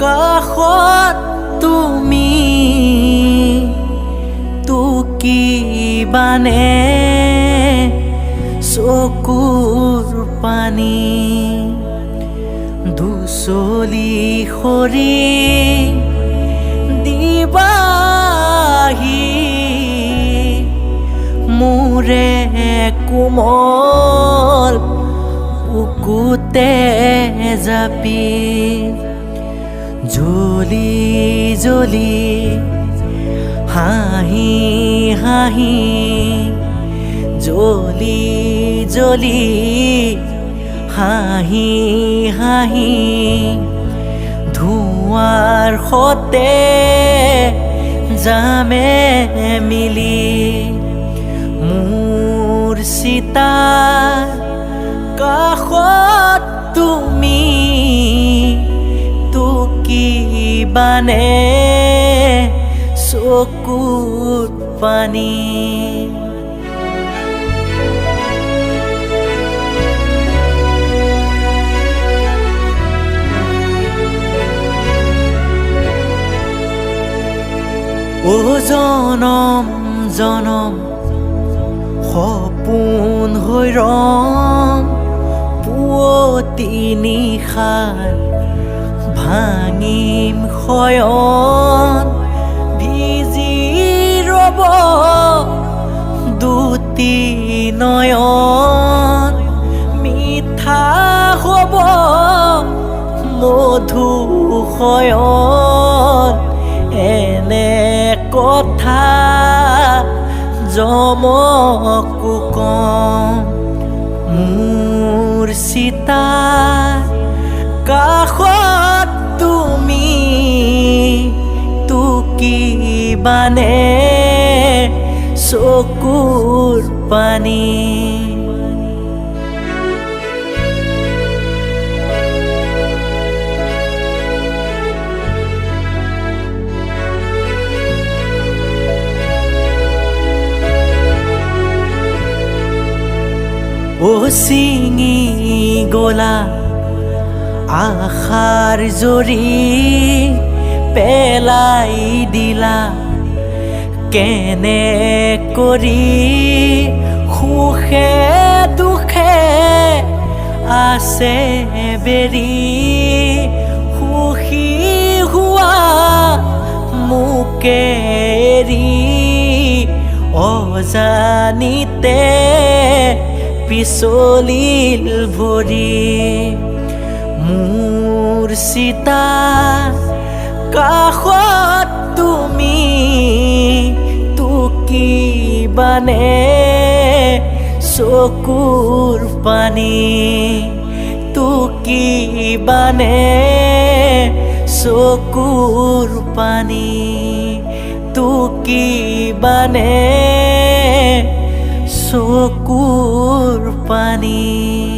কাষত তুমি টুকিবানে চকুৰ পানী দুচলি সৰি দিবাহি মোৰে কোমল বুকুতে জাপি জ্বলি জ্বলি হাঁহি হাঁহি জ্বলি জ্বলি হাঁহি হাঁহি ধোঁৱাৰ সতে যামে মিলি মোৰ চিতাৰ কাষত তুমি টুকিবানে চকুৰ পানী ও জনম জনম সপোন হৈ ৰম পুৱতি নিশাৰ ভাঙিম শয়ন ভিজি ৰব দুটি নয়ন মিঠা হ'ব মধু শয়ন এনে কথা যমকো কম মোৰ চিতাৰ কাষত তুমি টুকিবানে চকুৰ পানী ও ছিঙি গলা আশাৰ জৰি পেলাই দিলা কেনে কৰি সুখে দুখে আছে বেৰি সুখী হোৱা মোকে এৰি অজানিতে পিছলিল ভৰি মোৰ চিতাৰ কাষত তুমি টুকিবানে চকুৰ পানী টুকিবানে চকুৰ পানী টুকিবানে চকুৰ পানী